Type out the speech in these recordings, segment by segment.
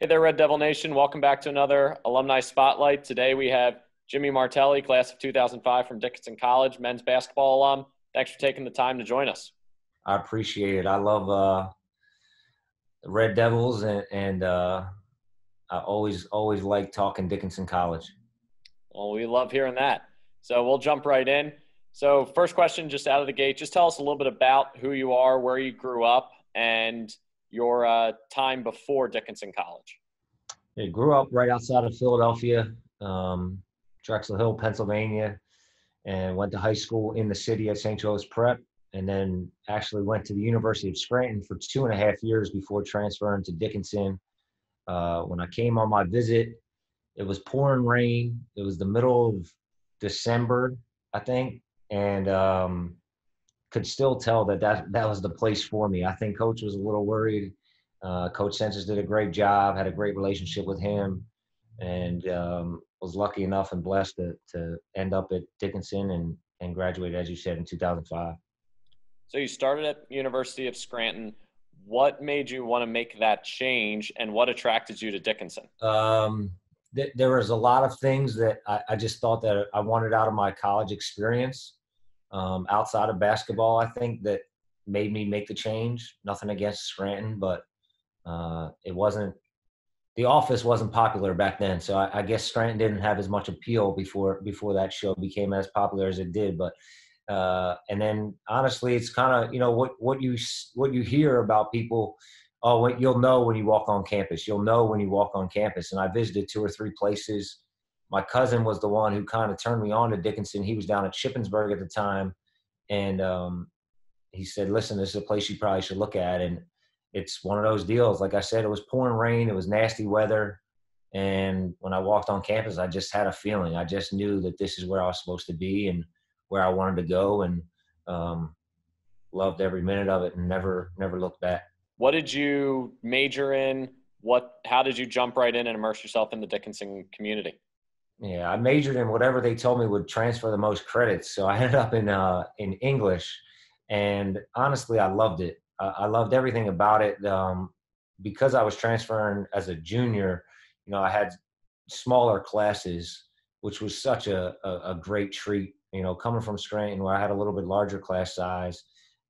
Hey there, Red Devil Nation. Welcome back to another Alumni Spotlight. Today we have Jimmy Martelli, class of 2005 from Dickinson College, men's basketball alum. Thanks for taking the time to join us. I appreciate it. I love the Red Devils, and I always like talking Dickinson College. Well, we love hearing that. So we'll jump right in. So first question, just out of the gate, just tell us a little bit about who you are, where you grew up, and your time before Dickinson College. I grew up right outside of Philadelphia, Drexel Hill, Pennsylvania, and went to high school in the city at St. Joe's Prep, and then actually went to the University of Scranton for 2.5 years before transferring to Dickinson. When I came on my visit, it was pouring rain. It was the middle of December, I think, and could still tell that was the place for me. I think Coach was a little worried. Coach Census did a great job, had a great relationship with him, and was lucky enough and blessed to end up at Dickinson and graduate, as you said, in 2005. So you started at University of Scranton. What made you want to make that change, and what attracted you to Dickinson? There was a lot of things that I just thought that I wanted out of my college experience outside of basketball. I think that made me make the change. Nothing against Scranton, but it wasn't. The office wasn't popular back then, so I guess Scranton didn't have as much appeal before that show became as popular as it did. But and then honestly, it's kind of what you hear about people. Oh, you'll know when you walk on campus. You'll know when you walk on campus. And I visited 2 or 3 places. My cousin was the one who kind of turned me on to Dickinson. He was down at Shippensburg at the time, and he said, "Listen, this is a place you probably should look at." And it's one of those deals. Like I said, it was pouring rain. It was nasty weather. And when I walked on campus, I just had a feeling. I just knew that this is where I was supposed to be and where I wanted to go, and loved every minute of it and never looked back. What did you major in? How did you jump right in and immerse yourself in the Dickinson community? Yeah, I majored in whatever they told me would transfer the most credits. So I ended up in English, and honestly, I loved it. I loved everything about it. Because I was transferring as a junior, I had smaller classes, which was such a great treat. Coming from Scranton, where I had a little bit larger class size,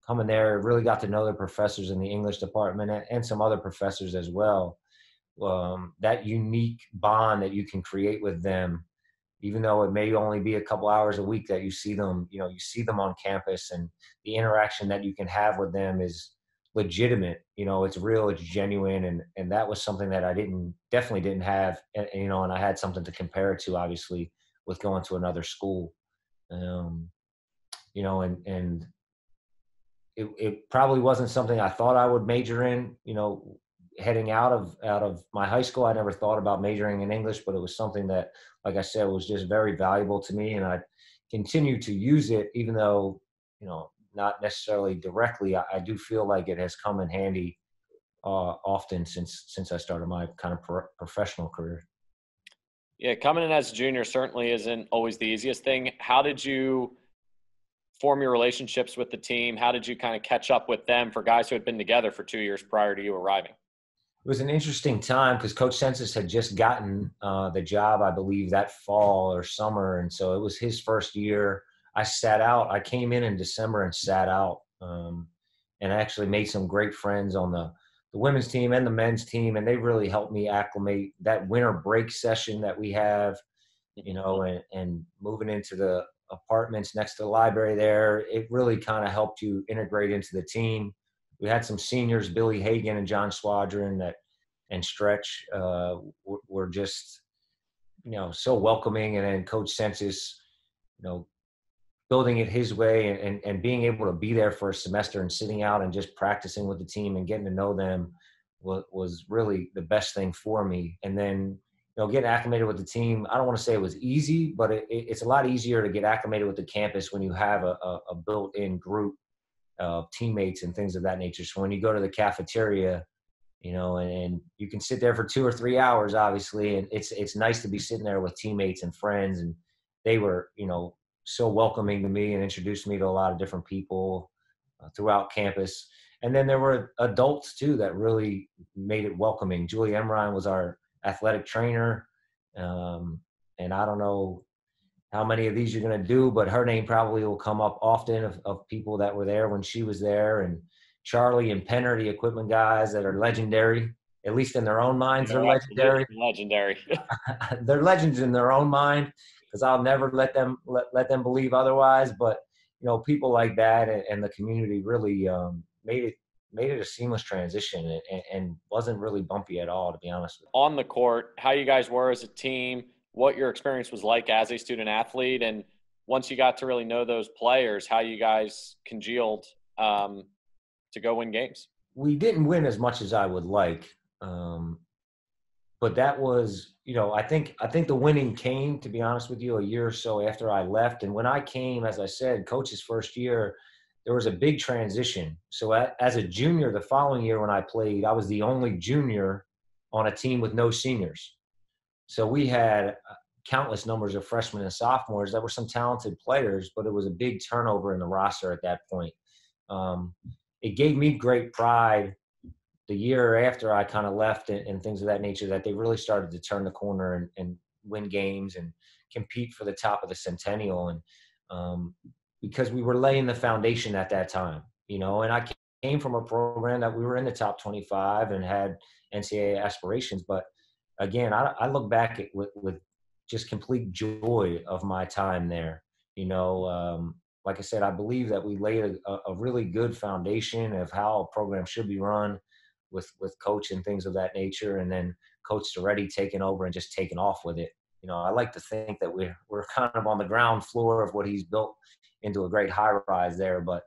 coming there, really got to know the professors in the English department and some other professors as well. That unique bond that you can create with them, even though it may only be a couple hours a week that you see them, you see them on campus, and the interaction that you can have with them is legitimate. It's real, it's genuine. And that was something that I definitely didn't have. And I had something to compare it to, obviously, with going to another school. And it probably wasn't something I thought I would major in, heading out of my high school. I never thought about majoring in English, but it was something that, like I said, was just very valuable to me. And I continue to use it, even though, not necessarily directly. I do feel like it has come in handy often since I started my kind of professional career. Yeah, coming in as a junior certainly isn't always the easiest thing. How did you form your relationships with the team? How did you kind of catch up with them for guys who had been together for 2 years prior to you arriving? It was an interesting time because Coach Census had just gotten the job, I believe, that fall or summer. And so it was his first year. I sat out. I came in December and sat out, and I actually made some great friends on the women's team and the men's team. And they really helped me acclimate. That winter break session that we have, and moving into the apartments next to the library there, it really kind of helped you integrate into the team. We had some seniors, Billy Hagan and John Swadron and Stretch were just, so welcoming. And then Coach Census, building it his way and being able to be there for a semester and sitting out and just practicing with the team and getting to know them was really the best thing for me. And then, getting acclimated with the team, I don't want to say it was easy, but it's a lot easier to get acclimated with the campus when you have a built-in group of teammates and things of that nature. So when you go to the cafeteria, and you can sit there for 2 or 3 hours, obviously, and it's nice to be sitting there with teammates and friends. And they were, so welcoming to me and introduced me to a lot of different people throughout campus. And then there were adults too that really made it welcoming. Julie Emrine was our athletic trainer. And I don't know how many of these you're going to do, but her name probably will come up often of people that were there when she was there. And Charlie and Penner, the equipment guys that are legendary, at least in their own minds, they're legendary. Legendary. They're legends in their own mind, because I'll never let them believe otherwise. But people like that and the community really made it a seamless transition, and wasn't really bumpy at all, to be honest with you. On the court, how you guys were as a team, what your experience was like as a student athlete, and once you got to really know those players, how you guys congealed to go win games. We didn't win as much as I would like, but that was, I think the winning came, to be honest with you, a year or so after I left. And when I came, as I said, Coach's first year, there was a big transition. So as a junior, the following year when I played, I was the only junior on a team with no seniors. So we had countless numbers of freshmen and sophomores that were some talented players, but it was a big turnover in the roster at that point. It gave me great pride the year after I kind of left and things of that nature, that they really started to turn the corner and win games and compete for the top of the Centennial. And because we were laying the foundation at that time, and I came from a program that we were in the top 25 and had NCAA aspirations. But again, I look back at with just complete joy of my time there. Like I said, I believe that we laid a really good foundation of how a program should be run with Coach and things of that nature. And then Coach Ferret taking over and just taking off with it. I like to think that we're kind of on the ground floor of what he's built into a great high rise there. But,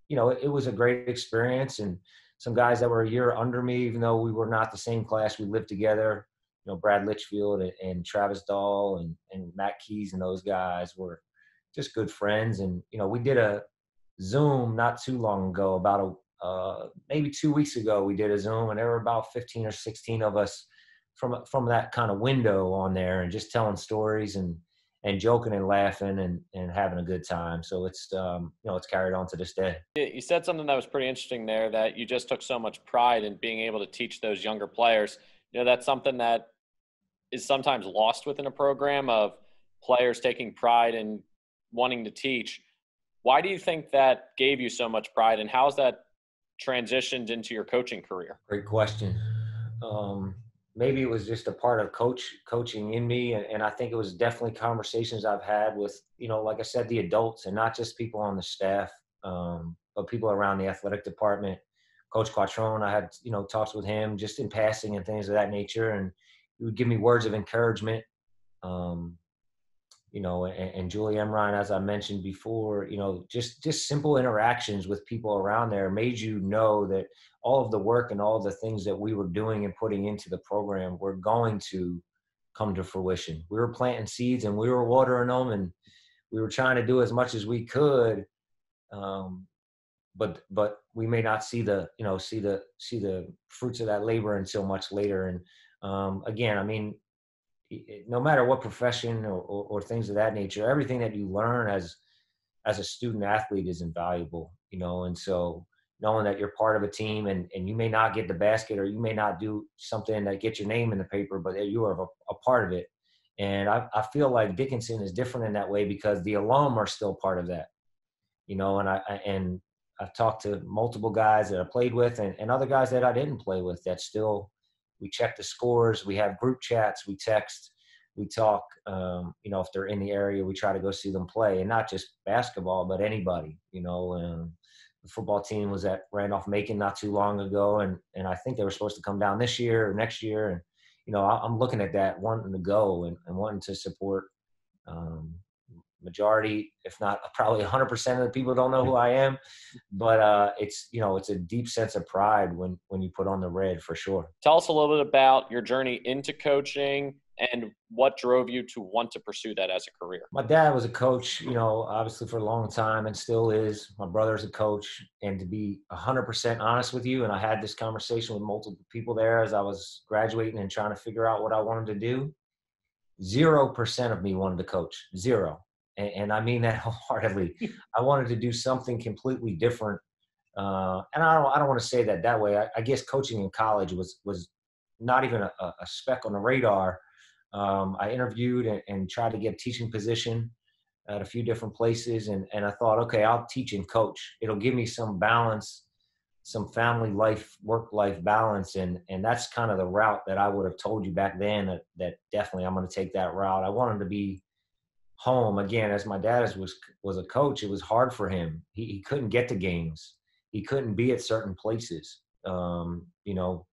it was a great experience. And some guys that were a year under me, even though we were not the same class, we lived together. Brad Litchfield and Travis Dahl and Matt Keys and those guys were just good friends. And, we did a Zoom not too long ago, about maybe 2 weeks ago, we did a Zoom, and there were about 15 or 16 of us from that kind of window on there, and just telling stories and joking and laughing and having a good time. So it's, it's carried on to this day. You said something that was pretty interesting there, that you just took so much pride in being able to teach those younger players. That's something that is sometimes lost within a program, of players taking pride in wanting to teach. Why do you think that gave you so much pride, and how's that transitioned into your coaching career? Great question. Maybe it was just a part of coaching in me. And I think it was definitely conversations I've had with, like I said, the adults, and not just people on the staff, but people around the athletic department. Coach Quattrone, I had, talks with him just in passing and things of that nature. And he would give me words of encouragement. And Julie Emrine, as I mentioned before, just simple interactions with people around there made you know that all of the work and all of the things that we were doing and putting into the program were going to come to fruition. We were planting seeds and we were watering them, and we were trying to do as much as we could. But we may not see the fruits of that labor until much later. And again, I mean, no matter what profession or things of that nature, everything that you learn as a student athlete is invaluable, and so knowing that you're part of a team and you may not get the basket, or you may not do something that gets your name in the paper, but you are a part of it. And I feel like Dickinson is different in that way, because the alum are still part of that, and I've talked to multiple guys that I played with and other guys that I didn't play with that still, we check the scores, we have group chats, we text, we talk, if they're in the area, we try to go see them play, and not just basketball, but anybody, the football team was at Randolph-Macon not too long ago. And I think they were supposed to come down this year or next year. And, I'm looking at that, wanting to go and wanting to support, majority, if not probably 100% of the people don't know who I am, but it's a deep sense of pride when you put on the red, for sure. Tell us a little bit about your journey into coaching and what drove you to want to pursue that as a career. My dad was a coach, obviously for a long time, and still is. My brother's a coach, and to be 100% honest with you, and I had this conversation with multiple people there as I was graduating and trying to figure out what I wanted to do. 0% of me wanted to coach. 0. And I mean that wholeheartedly. I wanted to do something completely different And I don't want to say that way. I guess coaching in college was not even a speck on the radar. I interviewed and tried to get a teaching position at a few different places. And I thought, okay, I'll teach and coach. It'll give me some balance, some family life, work-life balance. And that's kind of the route that I would have told you back then that definitely I'm going to take that route. I wanted to be home again. As my dad was a coach, it was hard for him. He couldn't get to games. He couldn't be at certain places. You know,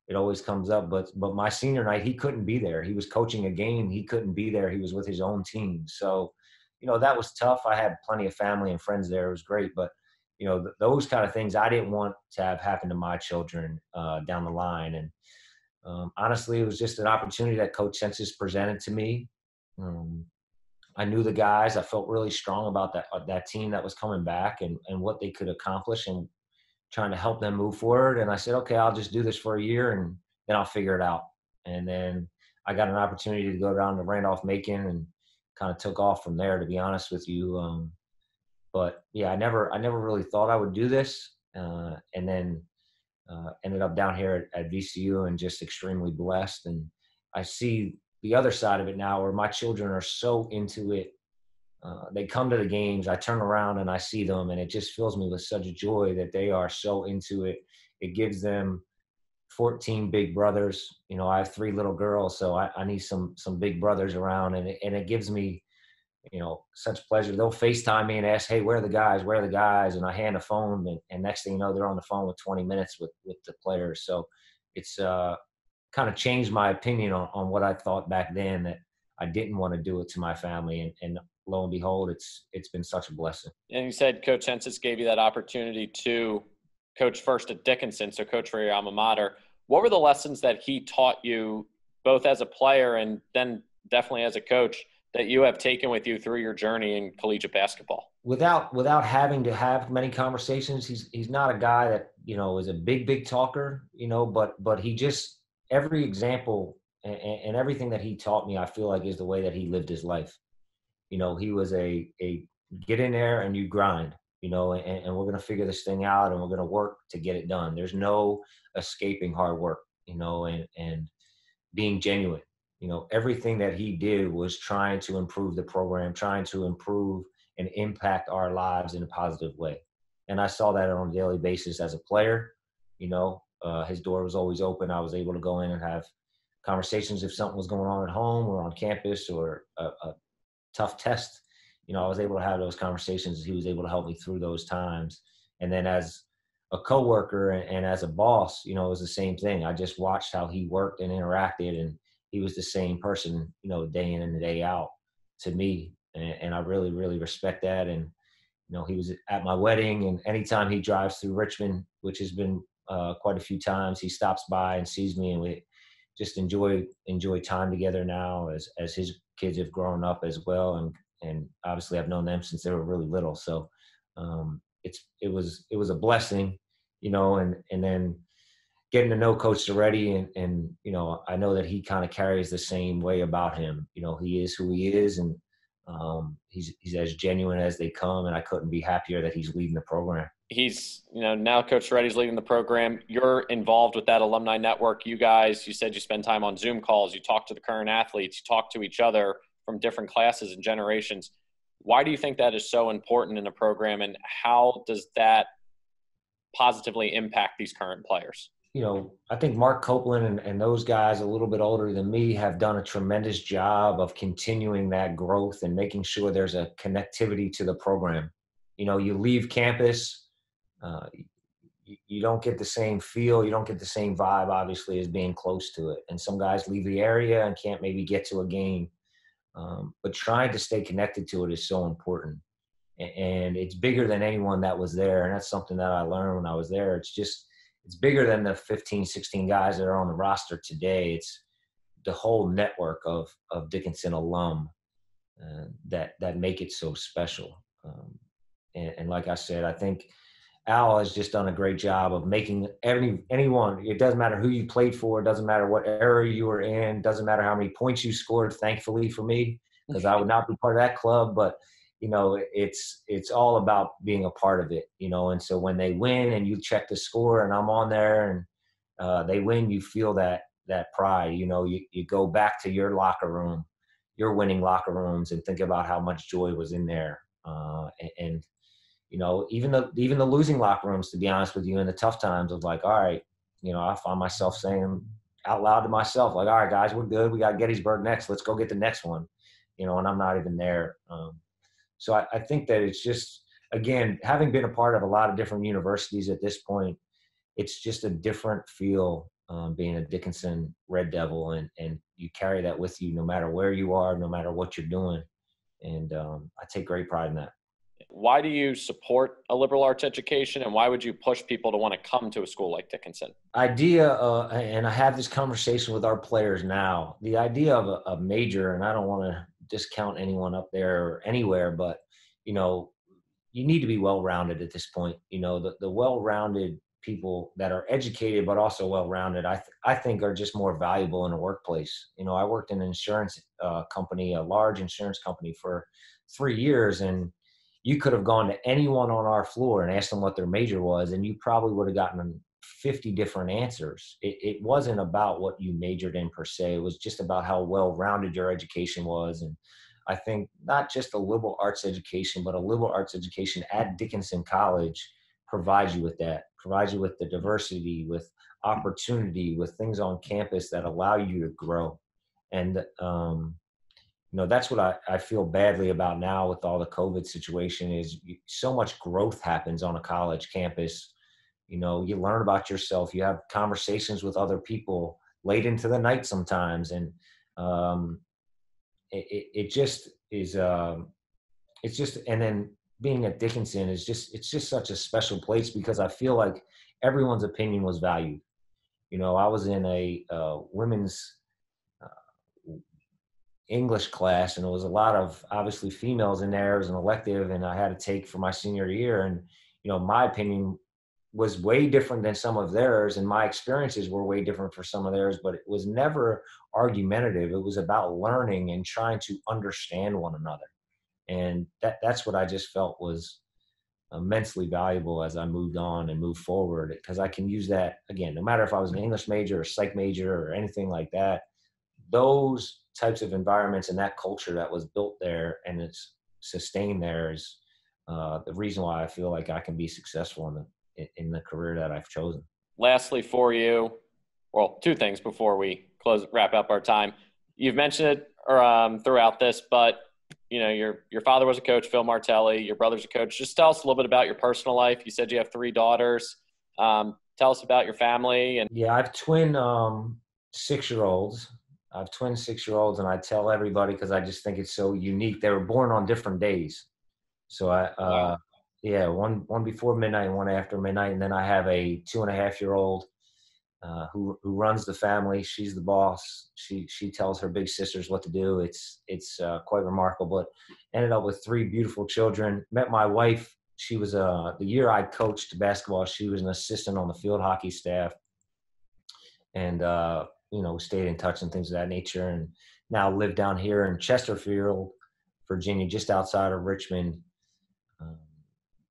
it always comes up, but my senior night, he couldn't be there. He was coaching a game. He couldn't be there. He was with his own team. So, you know, that was tough. I had plenty of family and friends there. It was great. But, you know, those kind of things I didn't want to have happen to my children down the line. And honestly, it was just an opportunity that Coach Census presented to me. I knew the guys. I felt really strong about that team that was coming back and what they could accomplish and trying to help them move forward. And I said, okay, I'll just do this for a year and then I'll figure it out. And then I got an opportunity to go down to Randolph-Macon and kind of took off from there, to be honest with you. But yeah, I never really thought I would do this. And then ended up down here at VCU and just extremely blessed. And I see the other side of it now where my children are so into it. They come to the games, I turn around and I see them, and it just fills me with such joy that they are so into it. It gives them 14 big brothers. You know, I have 3 little girls, so I need some big brothers around, and it gives me, you know, such pleasure. They'll FaceTime me and ask, hey, where are the guys? Where are the guys? And I hand a phone, and next thing you know, they're on the phone with 20 minutes with the players. So it's kind of changed my opinion on what I thought back then, that I didn't want to do it to my family. And lo and behold, it's been such a blessing. And you said Coach Census gave you that opportunity to coach first at Dickinson, so coach for your alma mater. What were the lessons that he taught you, both as a player and then definitely as a coach, that you have taken with you through your journey in collegiate basketball? Without having to have many conversations, he's not a guy that, you know, is a big talker, you know, but he just, every example and everything that he taught me, I feel like is the way that he lived his life. You know, he was a get in there and you grind, you know, and we're going to figure this thing out and we're going to work to get it done. There's no escaping hard work, you know, and being genuine. You know, everything that he did was trying to improve the program, trying to improve and impact our lives in a positive way. And I saw that on a daily basis as a player. You know, his door was always open. I was able to go in and have conversations if something was going on at home or on campus or a tough test. You know, I was able to have those conversations. He was able to help me through those times. And then as a coworker and as a boss, you know, it was the same thing. I just watched how he worked and interacted, and he was the same person, you know, day in and day out to me. And I really, really respect that. And, you know, he was at my wedding, and anytime he drives through Richmond, which has been quite a few times, he stops by and sees me, and we just enjoy time together now as his kids have grown up as well. And obviously I've known them since they were really little. So it was a blessing, you know, and then getting to know Coach Ferret, and you know, I know that he kind of carries the same way about him. You know, he is who he is, and he's as genuine as they come, and I couldn't be happier that he's leading the program. He's, you know, now Coach Ferret's leading the program. You're involved with that Alumni Network. You guys, you said you spend time on Zoom calls. You talk to the current athletes. You talk to each other from different classes and generations. Why do you think that is so important in the program, and how does that positively impact these current players? You know, I think Mark Copeland and those guys a little bit older than me have done a tremendous job of continuing that growth and making sure there's a connectivity to the program. You know, you leave campus, you don't get the same feel, you don't get the same vibe, obviously, as being close to it. And some guys leave the area and can't maybe get to a game. But trying to stay connected to it is so important. And it's bigger than anyone that was there. And that's something that I learned when I was there. It's bigger than the 15, 16 guys that are on the roster today. It's the whole network of Dickinson alum that make it so special. And like I said, I think Al has just done a great job of making anyone, it doesn't matter who you played for, it doesn't matter what era you were in, doesn't matter how many points you scored, thankfully for me, because I would not be part of that club. But, it's all about being a part of it, and so when they win and you check the score and I'm on there and they win, you feel that pride. You go back to your locker room, your winning locker rooms, and think about how much joy was in there. And even the losing locker rooms, to be honest with you, in the tough times, of like, all right, I find myself saying out loud to myself, like, all right, guys, we're good. We got Gettysburg next. Let's go get the next one. And I'm not even there. So I think that it's just, again, having been a part of a lot of different universities at this point, it's just a different feel, being a Dickinson Red Devil, and you carry that with you no matter where you are, no matter what you're doing. And I take great pride in that. Why do you support a liberal arts education, and why would you push people to want to come to a school like Dickinson? Idea, and I have this conversation with our players now, the idea of a major, and I don't want to discount anyone up there or anywhere, but, you need to be well-rounded at this point. The well-rounded people that are educated but also well-rounded, I think are just more valuable in a workplace. I worked in an insurance company, a large insurance company, for 3 years, and you could have gone to anyone on our floor and asked them what their major was, and you probably would have gotten 50 different answers. It wasn't about what you majored in per se. It was just about how well-rounded your education was. And I think not just a liberal arts education, but a liberal arts education at Dickinson College provides you with that, provides you with the diversity, with opportunity, with things on campus that allow you to grow. And, that's what I feel badly about now with all the COVID situation, is so much growth happens on a college campus. You learn about yourself, you have conversations with other people late into the night sometimes. And it just is, it's just, and then being at Dickinson it's just such a special place, because I feel like everyone's opinion was valued. I was in a women's English class, and there was a lot of obviously females in there. It was an elective, and I had to take for my senior year. And, my opinion was way different than some of theirs, and my experiences were way different for some of theirs, but it was never argumentative. It was about learning and trying to understand one another. And that's what I just felt was immensely valuable as I moved on and moved forward, because I can use that again, no matter if I was an English major or psych major or anything like that. Those types of environments and that culture that was built there and it's sustained there is the reason why I feel like I can be successful in the career that I've chosen. Lastly for you, well, two things before we wrap up our time. You've mentioned it throughout this, but your father was a coach, Phil Martelli. Your brother's a coach. Just tell us a little bit about your personal life. You said you have 3 daughters. Tell us about your family. And yeah, I have twin 6-year-olds. And I tell everybody, because I just think it's so unique. They were born on different days. So wow. Yeah, one before midnight and one after midnight. And then I have a 2.5-year-old who runs the family. She's the boss. She tells her big sisters what to do. It's quite remarkable. But ended up with 3 beautiful children. Met my wife. She was the year I coached basketball, she was an assistant on the field hockey staff. And stayed in touch and things of that nature. And now live down here in Chesterfield, Virginia, just outside of Richmond.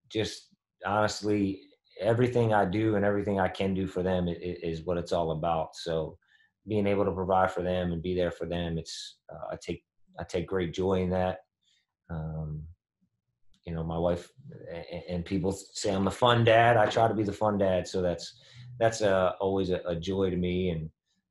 Just honestly, everything I do and everything I can do for them is what it's all about. So being able to provide for them and be there for them, it's I take great joy in that. My wife and people say I'm the fun dad. I try to be the fun dad. So that's always a joy to me. And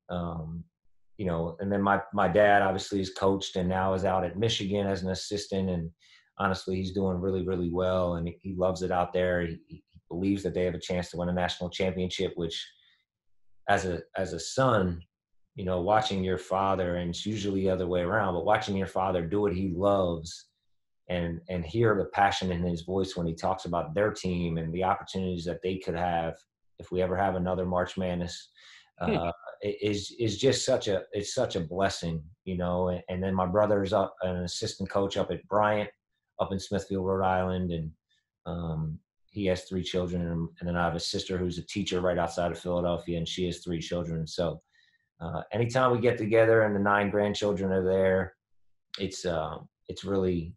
and then my dad obviously has coached and now is out at Michigan as an assistant. And honestly, he's doing really, really well. And he loves it out there. He believes that they have a chance to win a national championship, which as a son, watching your father, and it's usually the other way around, but watching your father do what he loves and hear the passion in his voice when he talks about their team and the opportunities that they could have if we ever have another March Madness, is just such a blessing, And then my brother's an assistant coach up at Bryant, up in Smithfield, Rhode Island, and he has 3 children, and then I have a sister who's a teacher right outside of Philadelphia, and she has 3 children. So anytime we get together and the 9 grandchildren are there, it's really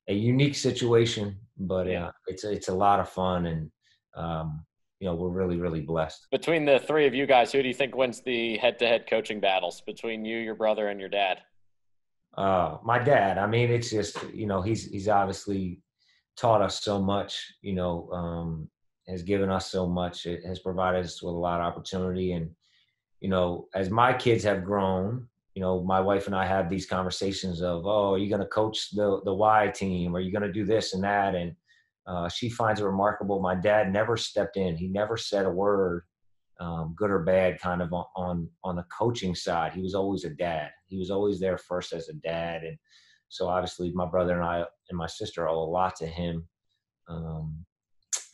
a unique situation, but Yeah. it's a lot of fun, and we're really, really blessed. Between the three of you guys, who do you think wins the head-to-head coaching battles between you, your brother, and your dad? My dad, I mean, it's just, he's obviously taught us so much, has given us so much. It has provided us with a lot of opportunity. And, as my kids have grown, my wife and I have these conversations of, oh, are you going to coach the Y team? Are you going to do this and that? And she finds it remarkable. My dad never stepped in. He never said a word, good or bad, kind of on the coaching side. He was always a dad. He was always there first as a dad. And so obviously my brother and I and my sister owe a lot to him.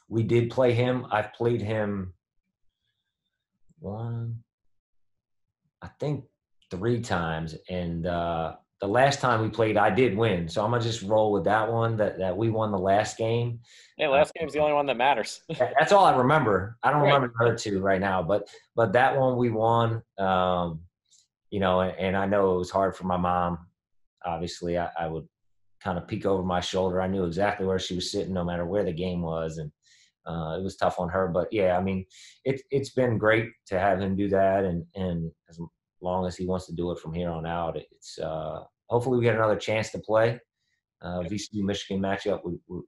We did play him. I've played him I think 3 times. And the last time we played, I did win. So I'm going to just roll with that one, that we won the last game. Hey, last game's the only one that matters. That's all I remember. I don't Right. remember the other 2 right now, but that one we won. And I know it was hard for my mom. Obviously, I would kind of peek over my shoulder. I knew exactly where she was sitting, no matter where the game was, and it was tough on her. But yeah, I mean, it's been great to have him do that, and as long as he wants to do it from here on out, it's hopefully we get another chance to play. VCU Michigan matchup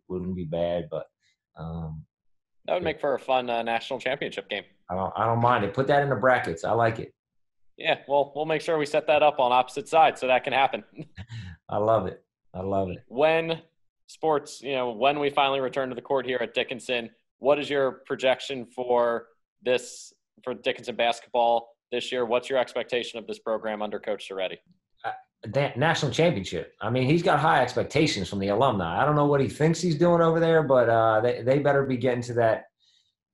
wouldn't be bad, but that would make for a fun national championship game. I don't mind it. Put that in the brackets. I like it. Yeah, well, we'll make sure we set that up on opposite sides so that can happen. I love it. I love it. When sports, when we finally return to the court here at Dickinson, what is your projection for Dickinson basketball this year? What's your expectation of this program under Coach Ferret? National championship. I mean, he's got high expectations from the alumni. I don't know what he thinks he's doing over there, but they better be getting to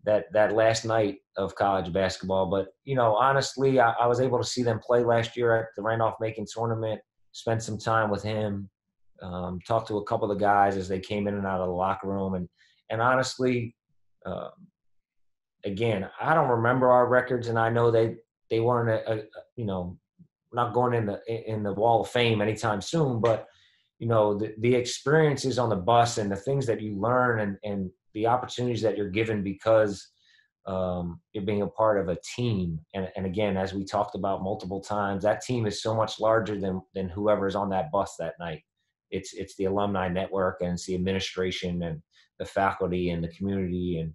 that last night of college basketball. But, honestly, I was able to see them play last year at the Randolph-Macon tournament, spent some time with him, talked to a couple of the guys as they came in and out of the locker room. And honestly, again, I don't remember our records, and I know they weren't, not going in the Wall of Fame anytime soon, but, the experiences on the bus and the things that you learn and the opportunities that you're given because you're being a part of a team. And again, as we talked about multiple times, that team is so much larger than whoever's on that bus that night. It's the Alumni Network, and it's the administration and the faculty and the community. And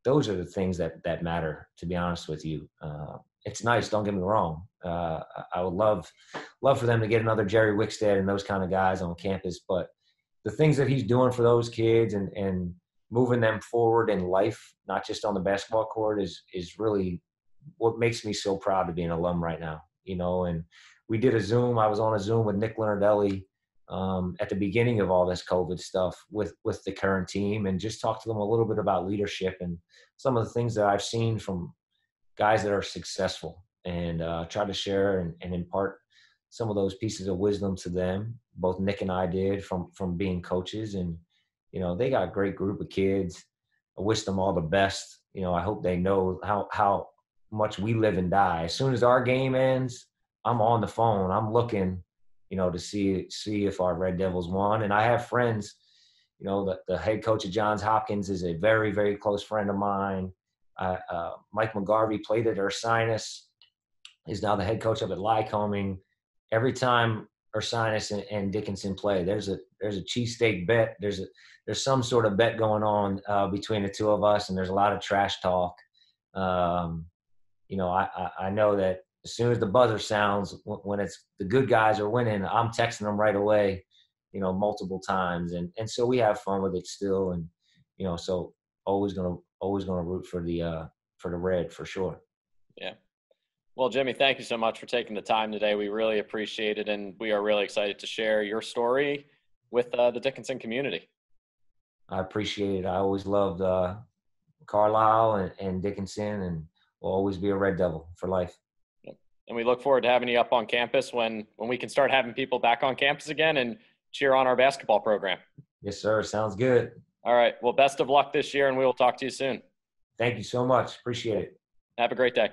those are the things that matter, to be honest with you. It's nice, don't get me wrong. I would love for them to get another Jerry Wickstead and those kind of guys on campus, but the things that he's doing for those kids and moving them forward in life, not just on the basketball court, is really what makes me so proud to be an alum right now. And we did a Zoom. I was on a Zoom with Nick Leonardelli at the beginning of all this COVID stuff with the current team, and just talked to them a little bit about leadership and some of the things that I've seen from guys that are successful, and try to share and impart some of those pieces of wisdom to them. Both Nick and I did from being coaches, and, they got a great group of kids. I wish them all the best. I hope they know how much we live and die. As soon as our game ends, I'm on the phone. I'm looking, to see if our Red Devils won. And I have friends, the head coach of Johns Hopkins is a very, very close friend of mine. Mike McGarvey played at Ursinus, is now the head coach up at Lycoming. Every time Ursinus and Dickinson play, there's a cheesesteak bet. There's some sort of bet going on between the two of us, and there's a lot of trash talk. I know that as soon as the buzzer sounds, when it's the good guys are winning, I'm texting them right away, multiple times, and so we have fun with it still, and so always gonna root for the Red for sure. Yeah. Well, Jimmy, thank you so much for taking the time today. We really appreciate it, and we are really excited to share your story with the Dickinson community. I appreciate it. I always loved Carlisle and Dickinson, and will always be a Red Devil for life. And we look forward to having you up on campus when we can start having people back on campus again and cheer on our basketball program. Yes, sir. Sounds good. All right. Well, best of luck this year, and we will talk to you soon. Thank you so much. Appreciate it. Have a great day.